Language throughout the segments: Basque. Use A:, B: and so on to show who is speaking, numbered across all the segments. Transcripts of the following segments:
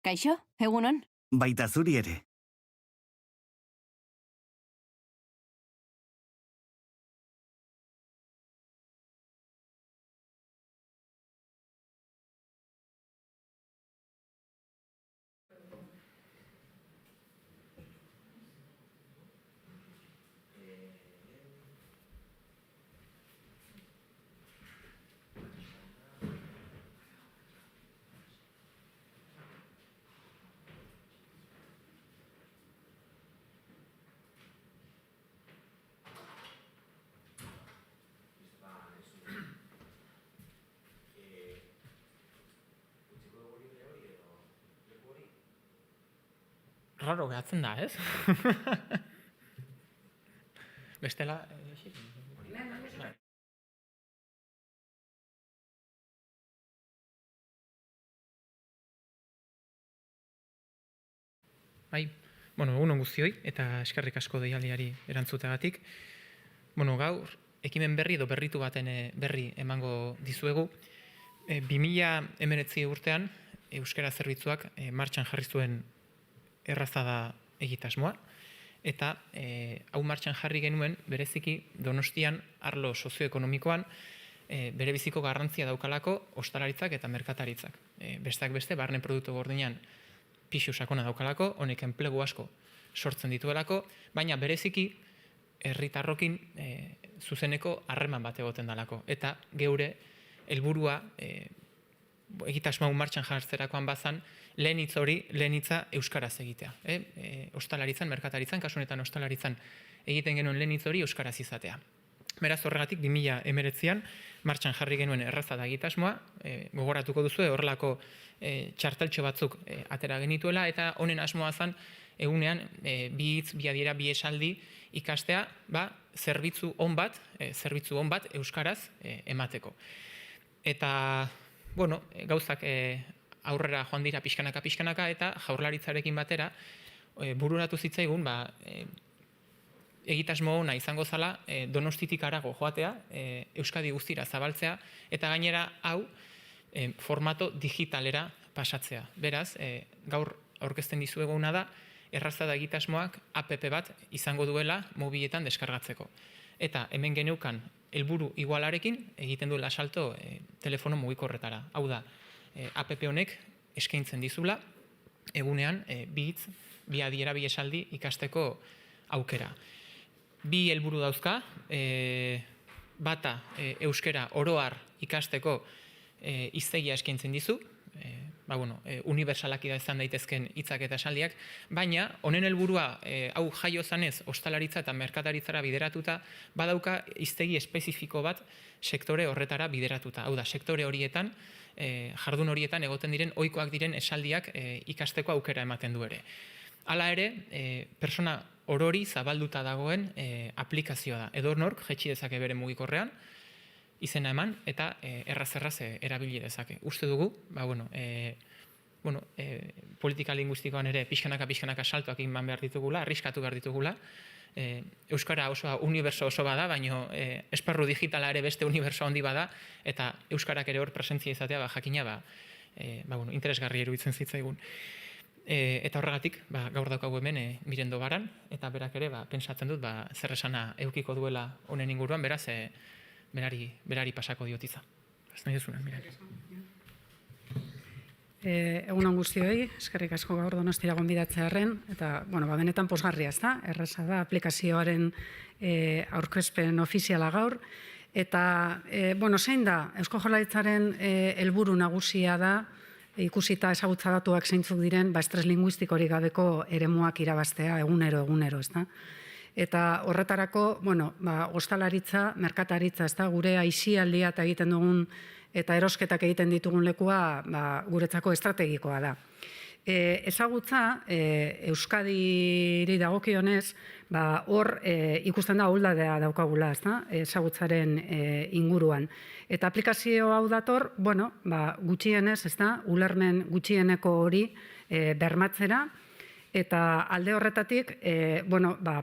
A: Kaixo, egunon?
B: Baita zuri ere.
C: Raro gehatzen da, ez? Bestela... Bai, egunon guztioi, eta eskerrik asko deialdiari erantzuteagatik. Gaur, ekimen berri edo berritu baten berri emango dizuegu. 2019 urtean, euskara zerbitzuak martxan jarri zuen errazada egitasmoa, eta hau martxan jarri genuen bereziki Donostian arlo sozioekonomikoan bere biziko garrantzia daukalako ostalaritzak eta merkataritzak. Besteak beste, barne produktu gordinean pixu sakona daukalako, honek enplegu asko sortzen dituelako, baina bereziki herritarrokin zuzeneko harreman bat egoten dalako. Eta geure helburua egitasmo hau martxan jartzerakoan bazan, lehen hitza euskaraz egitea. Ostalaritzan, merkataritzan, kasu honetan ostalaritzan egiten genuen lehen hitz hori euskaraz izatea. Beraz horregatik 2019an martxan jarri genuen errazada egitasmoa, gogoratuko duzu horrelako txarteltxo batzuk atera genituela, eta honen asmoa zen egunean bi hitz, bi adiera, bi esaldi ikastea, zerbitzu on bat euskaraz emateko. Eta, gauzak aurrera joan dira pixkanaka, eta Jaurlaritzarekin batera bururatu zitzaigun, egitasmo ona izango zala Donostitik harago joatea, Euskadi guztira zabaltzea, eta gainera hau formato digitalera pasatzea. Beraz, gaur aurkezten dizueguna da, errazada egitasmoak app bat izango duela mobiletan deskargatzeko. Eta hemen geneukan helburu igualarekin egiten duela salto telefono mugikorretara. Hau da, app honek eskaintzen dizula, egunean bi hitz, bi adiera, bi esaldi ikasteko aukera. Bi helburu dauzka, bata euskara oroar ikasteko hiztegia eskaintzen dizu, unibertsalak izan daitezken hitzak eta esaldiak, baina honen helburua hau jaio zanez ostalaritza eta merkataritzara bideratuta, badauka hiztegi espezifiko bat sektore horretara bideratuta. Hau da, sektore horietan, jardun horietan egoten diren ohikoak diren esaldiak ikasteko aukera ematen du ere. Hala ere, persona orori zabalduta dagoen aplikazioa da. Edonork jaitsi dezake bere mugikorrean, izena eman, eta erraz erabili dezake. Uste dugu, politika linguistikoan ere pixkanaka saltoak eman behar ditugula, arriskatu behar ditugula. Euskara uniberso oso bada, baina esparru digitala ere beste uniberso handi bada, eta euskarak ere hor presentzia izatea, jakina, interesgarri eruditzen zitzaigun. Eta horregatik, gaur daukagu hemen Mirendo Baran, eta berak ere pentsatzen dut zer esana edukiko duela honen inguruan, beraz, berari pasako diotiza. Ez nahi duzunen, Mirari.
D: Egunon guztioi, eskerrik asko gaur Donostira gonbidatzearren, eta, benetan pozgarria, ez da? Erraza da, aplikazioaren aurkezpen ofiziala gaur, eta, zein da, Eusko Jaurlaritzaren helburu nagusia da, ikusita ezagutza datuak zeintzuk diren, estres linguistikorik gabeko eremuak irabaztea egunero, ez da? Eta horretarako, ostalaritza, merkataritza, ez da, gure aisialdia eta egiten dugun, eta erosketak egiten ditugun lekua, guretzako estrategikoa da. Ezagutza, Euskadiri dagokionez, hor ikusten da ahuldadea daukagula, ezagutzaren inguruan. Eta aplikazio hau dator, gutxienez, ulermen gutxieneko hori bermatzera, eta alde horretatik,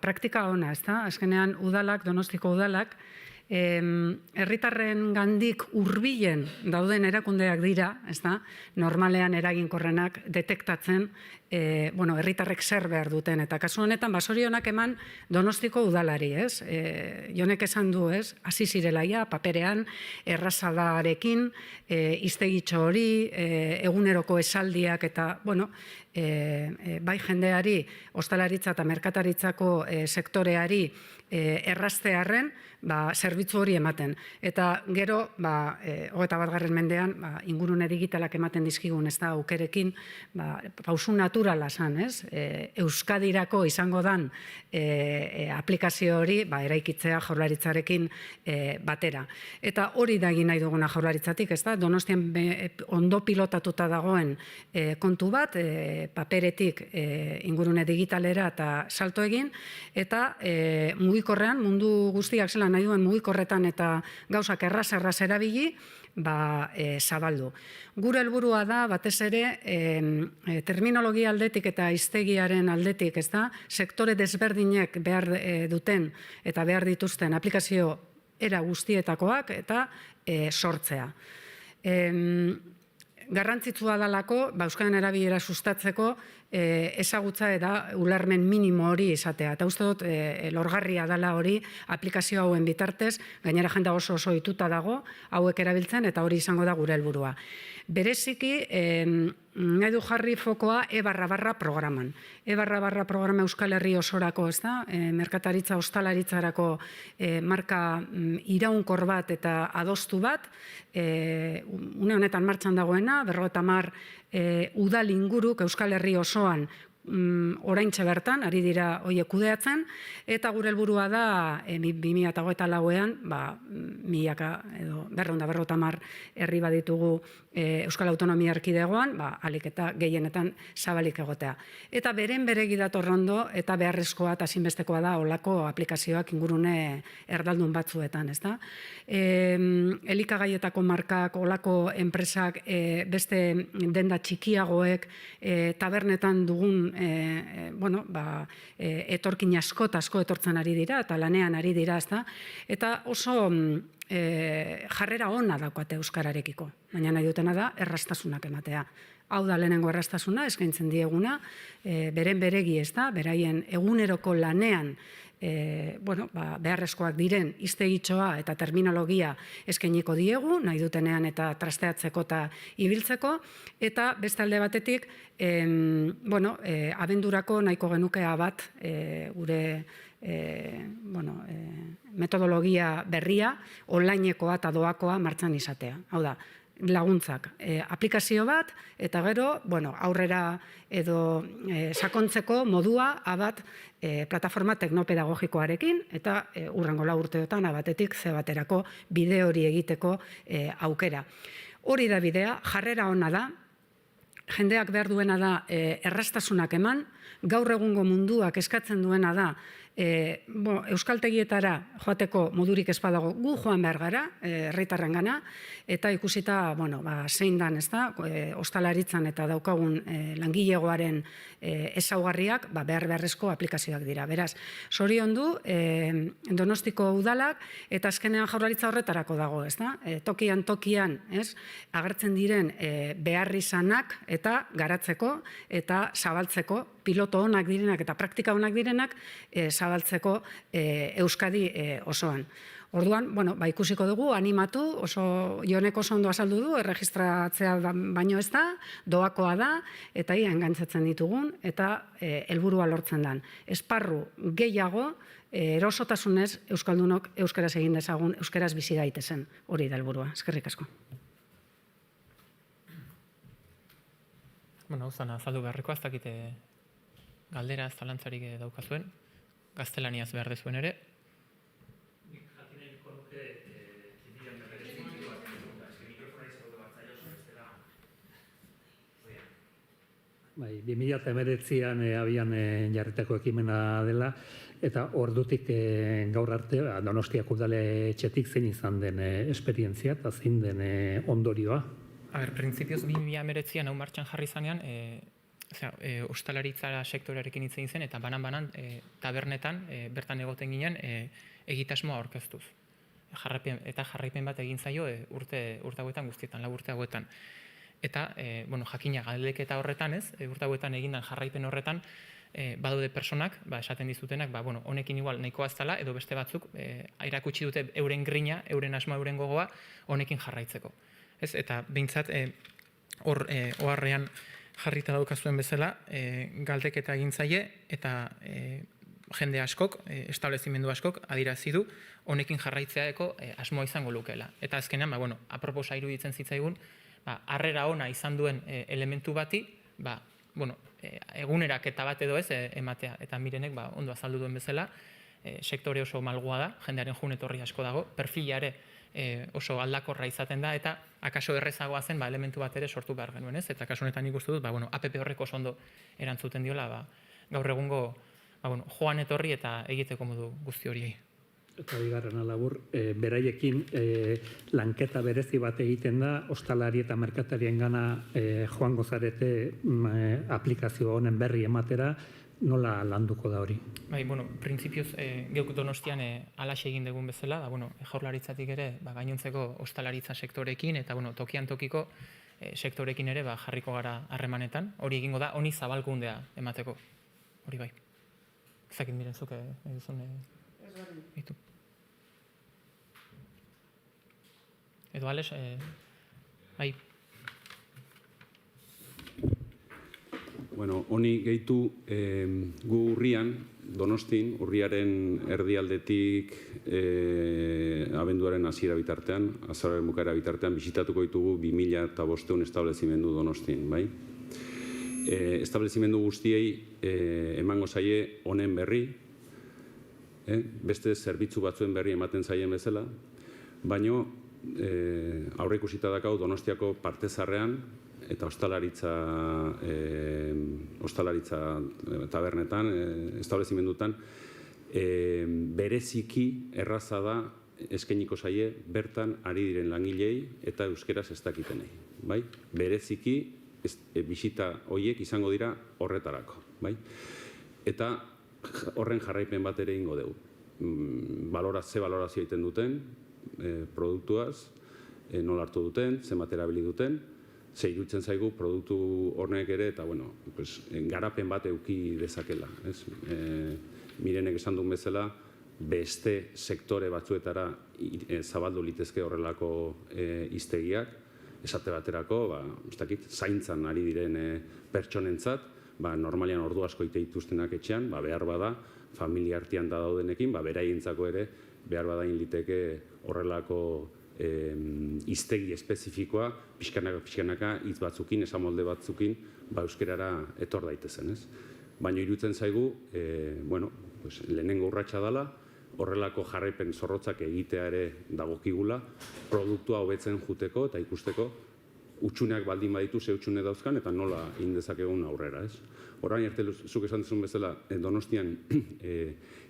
D: praktika ona, azkenean udalak, Donostiko udalak, herritarren gandik hurbilen dauden erakundeak dira, ez da, normalean eraginkorrenak detektatzen herritarrek zer behar duten. Eta kasu honetan, basorionak eman Donostiko udalari, ez? Jonek esan du, ez? Hasi zirelaia, paperean, errazadarekin, iztegitxo hori, eguneroko esaldiak eta, bai jendeari, ostalaritza eta merkataritzako sektoreari erraztearren, zerbitzu hori ematen. Eta gero, 21. mendean, ingurune digitalak ematen dizkigun, ez da, aukerekin, pausu naturala zan, ez? Euskadirako izango dan aplikazio hori, eraikitzea Jaurlaritzarekin batera. Eta hori da egin nahi duguna Jaurlaritzatik, ez da? Donostian ondo pilotatuta dagoen kontu bat, paperetik ingurune digitalera eta salto egin, eta mugikorrean, mundu guztiak zelan nahi duen mugikorretan eta gauzak erraz erabili, zabaldu. Gure helburua da, batez ere, terminologia aldetik eta hiztegiaren aldetik, ez da, sektore desberdinek behar duten eta behar dituzten aplikazio era guztietakoak eta sortzea. Garrantzitsua dalako, euskararen erabilera sustatzeko, ezagutza eta ulermen minimo hori izatea. Eta uste dut, lorgarria dela hori aplikazio hauen bitartez, gainera jende oso ituta dago, hauek erabiltzen, eta hori izango da gure helburua. Bereziki, nahi du jarri fokoa E/programan. E/programa Euskal Herri osorako, ez da, merkataritza ostalaritzarako marka iraunkor bat eta adostu bat, une honetan martxan dagoena, 50 udal inguruk Euskal Herri osoan oraintxe bertan, ari dira horiek kudeatzen, eta gure helburua da 2024ean, milaka edo 250 herri baditugu Euskal Autonomia Erkidegoan, ahalik eta gehienetan zabalik egotea. Eta beren beregi datorrondo eta beharrezkoa eta ezinbestekoa da olako aplikazioak ingurune erdaldun batzuetan, ez da? Elikagaietako markak, olako enpresak, beste denda txikiagoek, tabernetan dugun etorkin asko etortzen ari dira eta lanean ari dira, ez da? Eta oso jarrera ona daukate euskararekiko, baina nahi dutena da erraztasunak ematea. Hau da lehenengo erraztasuna, eskaintzen dieguna, beren beregi, ez da, beraien eguneroko lanean beharrezkoak diren hiztegitxoa eta terminologia eskainiko diegu, nahi dutenean eta trasteatzeko eta ibiltzeko, eta beste alde batetik, abendurako nahiko genukea bat gure metodologia berria, onlinekoa eta doakoa martxan izatea. Hau da, laguntzak, aplikazio bat, eta gero, aurrera edo sakontzeko modua abat plataforma teknopedagogikoarekin, eta hurrengo 4 urteotan abatetik baterako bideo hori egiteko aukera. Hori da bidea, jarrera ona da, jendeak behar duena da erraztasunak eman, gaur egungo munduak eskatzen duena da euskaltegietara joateko modurik ez badago gu joan behar gara, herritarren gana, eta ikusita zein dan, ez da, ostalaritzan eta daukagun langilegoaren ezaugarriak beharrezko aplikazioak dira. Beraz, zoriondu Donostiko udalak eta azkenean Jaurlaritza horretarako dago, ez da? Tokian, agertzen diren beharrizanak eta garatzeko eta zabaltzeko, piloto onak direnak eta praktika onak direnak zabaltzeko Euskadi osoan. Orduan, ikusiko dugu, animatu, Jonek oso ondo azaldu du, erregistratzea baino ez da, doakoa da, eta engantzatzen ditugun, eta helburua lortzen dan. Esparru gehiago, erosotasunez, euskaldunok euskaraz egin dezagun, euskaraz bizi daitezen, hori da helburua. Eskerrik asko.
C: Zana, azaldu beharreko, ez dakite galdera zalantzarik daukazuen, gaztelaniaz behar dezuen ere.
A: Bai, 2019an abian jarritako ekimena dela, eta ordutik gaur arte Donostiak udaletxetik zein izan den esperientzia eta zein den ondorioa.
C: Printzipioz 2019an hau martxan jarri zanean, ostalaritzara sektorearekin hitz egin zen, eta banan tabernetan bertan egoten ginen egitasmoa aurkeztuz. jarraipen bat egin zaio urte hauetan guztietan, 4 urte hauetan. Eta, jakina galdeketa horretan ez, urte hauetan egindan jarraipen horretan, badaude personak, esaten dizutenak, honekin igual nahikoa ez dela, edo beste batzuk, airakutsi dute euren grina, euren asma, euren gogoa, honekin jarraitzeko. Ez? Eta behintzat, oharrean jarrita daukazuen bezala, galdeketa egin zaie, eta jende askok, establezimendu askok, adirazi du, honekin jarraitzeako asmoa izango lukeela. Eta azkenean, aproposa iruditzen zitzaigun, harrera ona izan duen elementu bati, eguneraketa bat edo ez ematea. Eta Mirenek ondo azaldu duen bezala, sektore oso malgua da, jendearen joan etorri asko dago, perfila ere oso aldakorra izaten da, eta akaso errezagoa zen elementu bat ere sortu behar genuen, ez? Eta kasu honetan ikustu dut, APP horrek oso ondo erantzuten diola, gaur egungo joan etorri eta egiteko modu guzti horiei.
A: Eta bigarren labur, beraiekin lanketa berezi bat egiten da, ostalari eta merkatarien gana joango zarete aplikazio honen berri ematera, nola landuko da hori?
C: Printzipioz, geuk Donostian alaxe egin dugun bezala, jaurlaritzatik ere gainontzeko ostalaritza sektorekin, eta tokian tokiko sektorekin ere jarriko gara harremanetan, hori egingo da, honi zabalkundea emateko, hori bai. Ezakit Miren zuke eduzun ditu. Edo Alex, bai.
B: Honi gehitu gu urrian, Donostin, urriaren erdialdetik abenduaren hasiera bitartean, azaroaren bukaera bitartean, bisitatuko ditugu 2500 establezimendu Donostin, bai? Establezimendu guztiei emango zaie honen berri, beste zerbitzu batzuen berri ematen zaien bezala, baino aurreikusita dakau Donostiako partezarrean eta ostalaritza tabernetan, establezimendutan, bereziki erraza da eskainiko zaie bertan ari diren langilei eta euskeraz ez dakitenei. Bereziki bisita horiek izango dira horretarako. Eta horren jarraipen bat ere ingo dugu. Ze balorazio egiten duten, produktuaz, nola hartu duten, ze erabili duten, ze iruditzen zaigu produktu hornek ere, eta garapen bat eduki dezakela. Mirenek esan duen bezala, beste sektore batzuetara zabaldu litezke horrelako hiztegiak, esate baterako, zaintzan ari diren pertsonentzat, normalian ordu asko ite dituztenak etxean, behar bada, familia artean da daudenekin, beraientzako ere, behar bada liteke horrelako hiztegi espezifikoa, pixkanaka hitz batzukin, esamolde batzukin, euskerara etor daitezen. Baina iruditzen zaigu, lehenengo urratsa dela, horrelako jarraipen zorrotzak egitea ere dagokigula, produktua hobetzen juteko eta ikusteko utxuneak baldin baditu ze utxune dauzkan eta nola egin dezakegun aurrera. Orain arte zuk esan duzun bezala, Donostian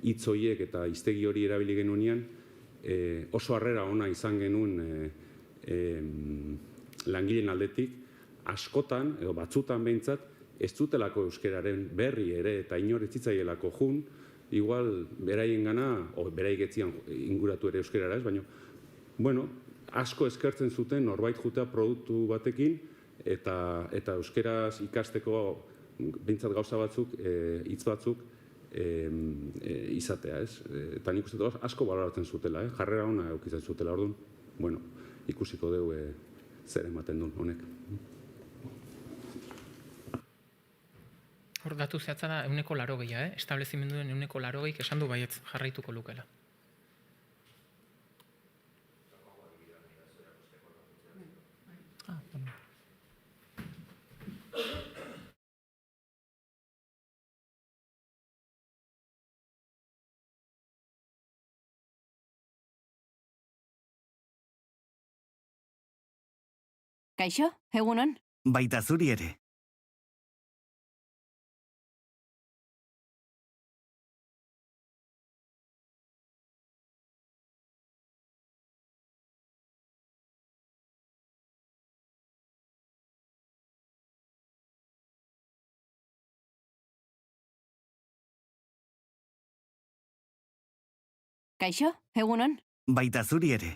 B: hitz horiek eta hiztegi hori erabili genuenean, oso harrera ona izan genuen langileen aldetik, askotan, edo batzutan behintzat, ez dutelako euskeraren berri ere eta inor ez zitzaielako jun, igual beraien gana, beraik etzian inguratu ere euskerara ez, baina, asko eskertzen zuten norbait jutea produktu batekin eta euskeraz ikasteko behintzat gauza batzuk, hitz batzuk izatea, ez? Eta nik uste dut asko baloratzen zutela, jarrera ona eukitzen zutela, orduan, ikusiko dugu zer ematen duen honek.
C: Hor datu zehatza da 180, establezimenduen 180 esan du baietz jarraituko lukela.
E: Kaixo, egunon?
F: Baita zuri ere.
E: Kaixo, egunon?
F: Baita zuri ere.